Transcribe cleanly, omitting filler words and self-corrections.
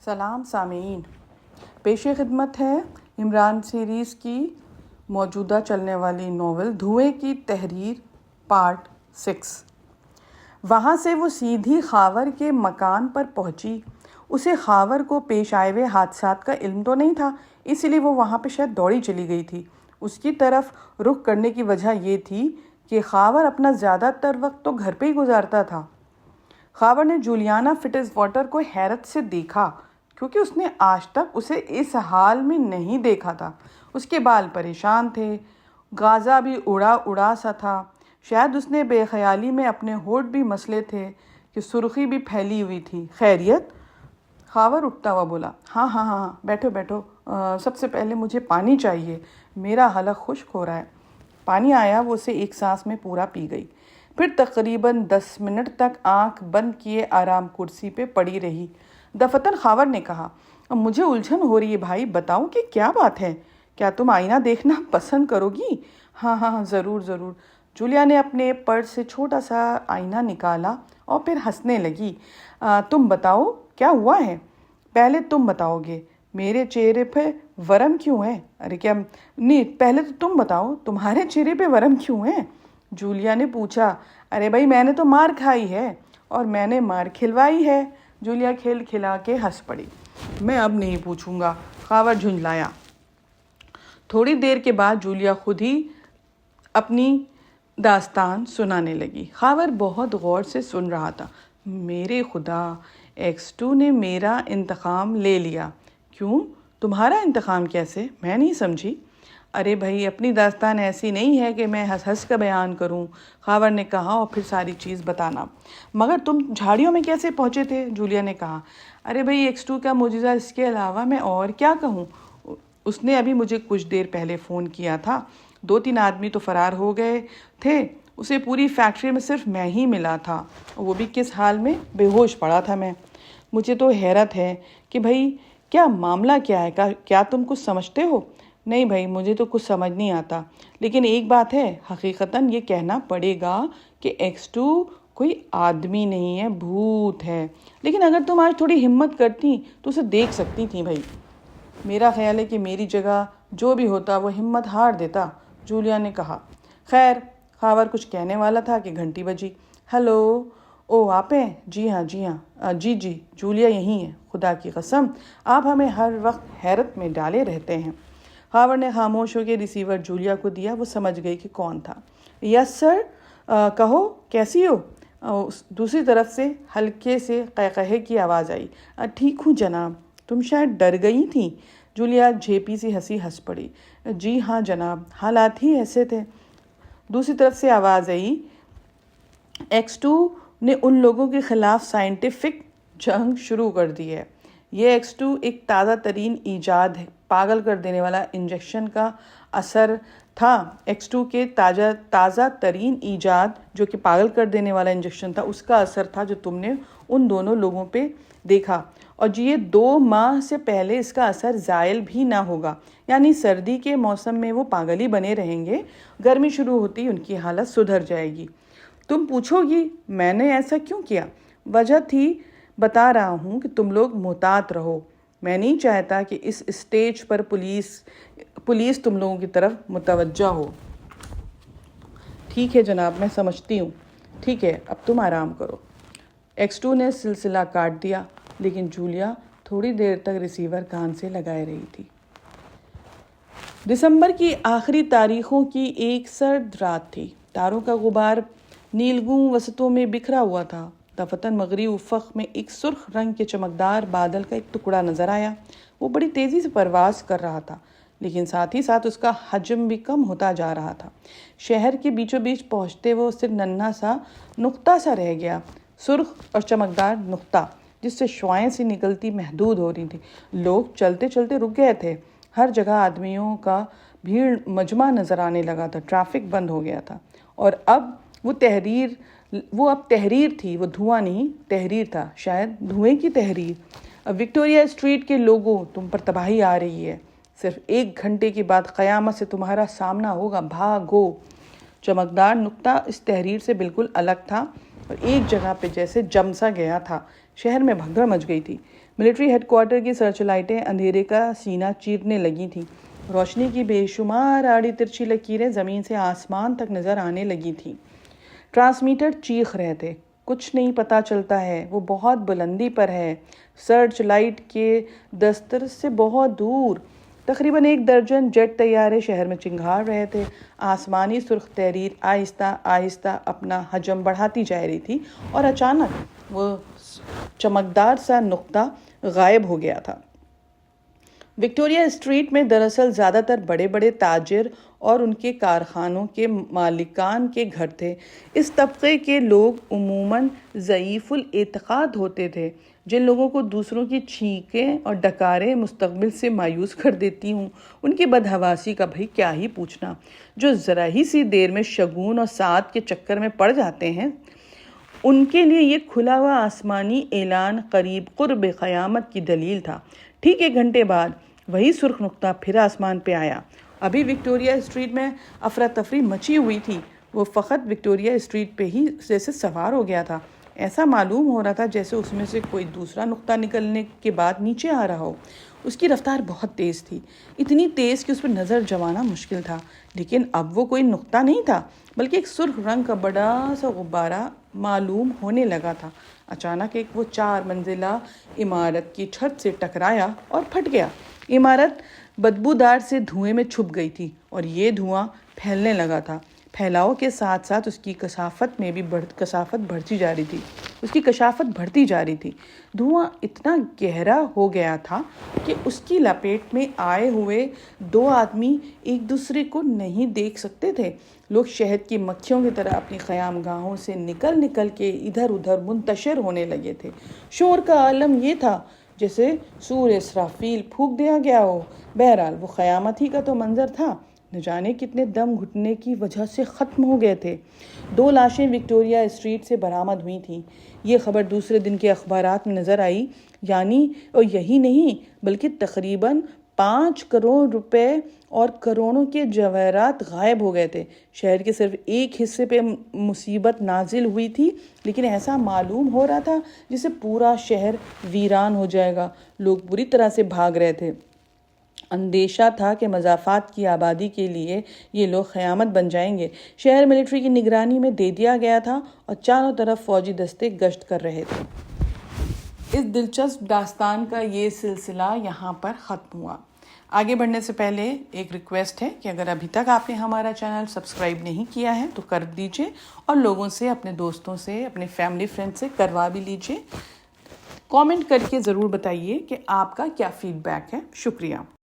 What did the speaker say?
سلام سامعین، پیش خدمت ہے عمران سیریز کی موجودہ چلنے والی ناول دھوئیں کی تحریر پارٹ 6۔ وہاں سے وہ سیدھی خاور کے مکان پر پہنچی۔ اسے خاور کو پیش آئے ہوئے حادثات کا علم تو نہیں تھا، اسی لیے وہ وہاں پہ شاید دوڑی چلی گئی تھی۔ اس کی طرف رخ کرنے کی وجہ یہ تھی کہ خاور اپنا زیادہ تر وقت تو گھر پہ ہی گزارتا تھا۔ خاور نے جولیانا فٹز واٹر کو حیرت سے دیکھا، کیونکہ اس نے آج تک اسے اس حال میں نہیں دیکھا تھا۔ اس کے بال پریشان تھے، غازہ بھی اڑا اڑا سا تھا۔ شاید اس نے بے خیالی میں اپنے ہونٹ بھی مسلے تھے کہ سرخی بھی پھیلی ہوئی تھی۔ خیریت؟ خاور اٹھتا ہوا بولا۔ ہاں، بیٹھو بیٹھو، سب سے پہلے مجھے پانی چاہیے، میرا حلق خشک ہو رہا ہے۔ پانی آیا، وہ اسے ایک سانس میں پورا پی گئی، پھر تقریباً 10 منٹ تک آنکھ بند کیے آرام کرسی پہ پڑی رہی۔ دفتن خاور نے کہا، مجھے الجھن ہو رہی ہے بھائی، بتاؤ کہ کیا بات ہے؟ کیا تم آئینہ دیکھنا پسند کرو گی؟ ہاں، ضرور۔ جولیا نے اپنے پرس سے چھوٹا سا آئینہ نکالا اور پھر ہنسنے لگی۔ تم بتاؤ کیا ہوا ہے؟ پہلے تم بتاؤ گے، میرے چہرے پہ ورم کیوں ہے؟ ارے کیا نہیں، پہلے تو تم بتاؤ تمہارے چہرے پہ ورم کیوں ہے؟ جولیا نے پوچھا۔ ارے بھائی، میں نے تو مار کھائی ہے اور میں نے مار کھلوائی ہے۔ جولیا کھل کھلا کے ہنس پڑی۔ میں اب نہیں پوچھوں گا، خاور جھنجھلایا۔ تھوڑی دیر کے بعد جولیا خود ہی اپنی داستان سنانے لگی۔ خاور بہت غور سے سن رہا تھا۔ میرے خدا، X2 نے میرا انتقام لے لیا۔ کیوں؟ تمہارا انتقام کیسے؟ میں نہیں سمجھی۔ ارے بھائی، اپنی داستان ایسی نہیں ہے کہ میں ہنس کا بیان کروں، خاور نے کہا، اور پھر ساری چیز بتانا۔ مگر تم جھاڑیوں میں کیسے پہنچے تھے؟ جولیا نے کہا۔ ارے بھائی، X2 کا معجزہ، اس کے علاوہ میں اور کیا کہوں؟ اس نے ابھی مجھے کچھ دیر پہلے فون کیا تھا۔ 2-3 آدمی تو فرار ہو گئے تھے، اسے پوری فیکٹری میں صرف میں ہی ملا تھا، وہ بھی کس حال میں؟ بے ہوش پڑا تھا میں۔ مجھے تو حیرت ہے کہ بھائی کیا معاملہ کیا ہے، کیا تم کچھ سمجھتے ہو؟ نہیں بھائی، مجھے تو کچھ سمجھ نہیں آتا، لیکن ایک بات ہے، حقیقتاً یہ کہنا پڑے گا کہ X2 کوئی آدمی نہیں ہے، بھوت ہے۔ لیکن اگر تم آج تھوڑی ہمت کرتی تو اسے دیکھ سکتی تھی بھائی۔ میرا خیال ہے کہ میری جگہ جو بھی ہوتا وہ ہمت ہار دیتا، جولیا نے کہا۔ خیر، خاور کچھ کہنے والا تھا کہ گھنٹی بجی۔ ہیلو، او آپ ہیں؟ جی ہاں، جی، جولیا یہی ہے۔ خدا کی قسم، آپ ہمیں ہر وقت حیرت میں ڈالے رہتے ہیں۔ خاور نے خاموش ہو کے ریسیور جولیا کو دیا، وہ سمجھ گئی کہ کون تھا۔ یس سر، کہو کیسی ہو؟ دوسری طرف سے ہلکے سے قہقہے کی آواز آئی۔ ٹھیک ہوں جناب۔ تم شاید ڈر گئی تھیں۔ جولیا جھیپی سی ہنسی ہنس پڑی۔ جی ہاں جناب، حالات ہی ایسے تھے۔ دوسری طرف سے آواز آئی، X2 نے ان لوگوں کے خلاف سائنٹیفک جنگ شروع کر دی ہے۔ یہ X2 ایک تازہ ترین ایجاد ہے، پاگل کر دینے والا انجیکشن کا اثر تھا۔ X2 کے تازہ ترین ایجاد جو کہ پاگل کر دینے والا انجیکشن تھا، اس کا اثر تھا جو تم نے ان دونوں لوگوں پہ دیکھا، اور یہ 2 ماہ سے پہلے اس کا اثر زائل بھی نہ ہوگا، یعنی سردی کے موسم میں وہ پاگل ہی بنے رہیں گے، گرمی شروع ہوتی ان کی حالت سدھر جائے گی۔ تم پوچھو گی میں نے ایسا کیوں کیا؟ وجہ تھی، بتا رہا ہوں کہ تم لوگ محتاط رہو۔ میں نہیں چاہتا کہ اس اسٹیج پر پولیس تم لوگوں کی طرف متوجہ ہو۔ ٹھیک ہے جناب، میں سمجھتی ہوں۔ ٹھیک ہے، اب تم آرام کرو۔ X2 نے سلسلہ کاٹ دیا، لیکن جولیا تھوڑی دیر تک ریسیور کان سے لگائے رہی تھی۔ دسمبر کی آخری تاریخوں کی ایک سرد رات تھی۔ تاروں کا غبار نیلگوں وسطوں میں بکھرا ہوا تھا۔ دفتن مغربی افق میں ایک سرخ رنگ کے چمکدار بادل کا ایک ٹکڑا نظر آیا۔ وہ بڑی تیزی سے پرواز کر رہا تھا، لیکن ساتھ ہی ساتھ اس کا حجم بھی کم ہوتا جا رہا تھا۔ شہر کے بیچوں بیچ پہنچتے وہ صرف ننھا سا نقطہ سا رہ گیا، سرخ اور چمکدار نقطہ جس سے شعاعیں سی نکلتی محدود ہو رہی تھیں۔ لوگ چلتے چلتے رک گئے تھے، ہر جگہ آدمیوں کا بھیڑ مجمع نظر آنے لگا تھا، ٹریفک بند ہو گیا تھا، اور اب تحریر تھی، وہ دھواں نہیں، تحریر تھا، شاید دھوئیں کی تحریر۔ اب وکٹوریا اسٹریٹ کے لوگوں، تم پر تباہی آ رہی ہے، صرف 1 گھنٹے کے بعد قیامت سے تمہارا سامنا ہوگا، بھاگو۔ چمکدار نقطہ اس تحریر سے بالکل الگ تھا اور ایک جگہ پہ جیسے جم سا گیا تھا۔ شہر میں بھگدڑ مچ گئی تھی۔ ملٹری ہیڈ کوارٹر کی سرچ لائٹیں اندھیرے کا سینہ چیرنے لگی تھیں۔ روشنی کی بے شمار آڑی ترچھی لکیریں زمین سے آسمان تک نظر آنے لگی تھیں۔ ٹرانسمیٹر چیخ رہے تھے، کچھ نہیں پتہ چلتا ہے، وہ بہت بلندی پر ہے، سرچ لائٹ کے دستر سے بہت دور۔ تقریباً 1 درجن جیٹ طیارے شہر میں چنگھاڑ رہے تھے۔ آسمانی سرخ تحریر آہستہ آہستہ اپنا حجم بڑھاتی جا رہی تھی اور اچانک وہ چمکدار سا نقطہ غائب ہو گیا تھا۔ وکٹوریہ اسٹریٹ میں دراصل زیادہ تر بڑے بڑے تاجر اور ان کے کارخانوں کے مالکان کے گھر تھے۔ اس طبقے کے لوگ عموماً ضعیف الاعتقاد ہوتے تھے۔ جن لوگوں کو دوسروں کی چھینکیں اور ڈکاریں مستقبل سے مایوس کر دیتی ہوں، ان کی بدحواسی کا بھئی کیا ہی پوچھنا۔ جو ذرا ہی سی دیر میں شگون اور ساعت کے چکر میں پڑ جاتے ہیں، ان کے لیے یہ کھلا ہوا آسمانی اعلان قریب قرب قیامت کی دلیل تھا۔ ٹھیک 1 گھنٹے بعد وہی سرخ نقطہ پھر آسمان پہ آیا۔ ابھی وکٹوریہ اسٹریٹ میں افراتفری مچی ہوئی تھی۔ وہ فقط وکٹوریہ اسٹریٹ پہ ہی جیسے سوار ہو گیا تھا۔ ایسا معلوم ہو رہا تھا جیسے اس میں سے کوئی دوسرا نقطہ نکلنے کے بعد نیچے آ رہا ہو۔ اس کی رفتار بہت تیز تھی، اتنی تیز کہ اس پر نظر جمانا مشکل تھا۔ لیکن اب وہ کوئی نقطہ نہیں تھا، بلکہ ایک سرخ رنگ کا بڑا سا غبارہ معلوم ہونے لگا تھا۔ اچانک وہ 4 منزلہ عمارت کی چھت سے ٹکرایا اور پھٹ گیا۔ عمارت بدبودار سے دھوئیں میں چھپ گئی تھی اور یہ دھواں پھیلنے لگا تھا۔ پھیلاؤ کے ساتھ ساتھ اس کی کثافت میں بھی کثافت بڑھتی جا رہی تھی۔ دھواں اتنا گہرا ہو گیا تھا کہ اس کی لپیٹ میں آئے ہوئے 2 آدمی ایک دوسرے کو نہیں دیکھ سکتے تھے۔ لوگ شہد کی مکھیوں کی طرح اپنی قیام گاہوں سے نکل کے ادھر ادھر منتشر ہونے لگے تھے۔ شور کا عالم یہ تھا جیسے سور اسرافیل پھونک دیا گیا ہو۔ بہرحال وہ قیامت ہی کا تو منظر تھا۔ نہ جانے کتنے دم گھٹنے کی وجہ سے ختم ہو گئے تھے۔ 2 لاشیں وکٹوریہ اسٹریٹ سے برآمد ہوئی تھیں۔ یہ خبر دوسرے دن کے اخبارات میں نظر آئی۔ یہی نہیں بلکہ تقریباً 5 کروڑ روپے اور کروڑوں کے جواہرات غائب ہو گئے تھے۔ شہر کے صرف ایک حصے پہ مصیبت نازل ہوئی تھی، لیکن ایسا معلوم ہو رہا تھا جسے پورا شہر ویران ہو جائے گا۔ لوگ بری طرح سے بھاگ رہے تھے۔ اندیشہ تھا کہ مضافات کی آبادی کے لیے یہ لوگ قیامت بن جائیں گے۔ شہر ملٹری کی نگرانی میں دے دیا گیا تھا اور چاروں طرف فوجی دستے گشت کر رہے تھے۔ اس دلچسپ داستان کا یہ سلسلہ یہاں پر ختم ہوا۔ آگے بڑھنے سے پہلے ایک ریکویسٹ ہے کہ اگر ابھی تک آپ نے ہمارا چینل سبسکرائب نہیں کیا ہے تو کر دیجئے، اور لوگوں سے، اپنے دوستوں سے، اپنے فیملی فرینڈ سے کروا بھی لیجئے۔ کامنٹ کر کے ضرور بتائیے کہ آپ کا کیا فیڈ بیک ہے۔ شکریہ۔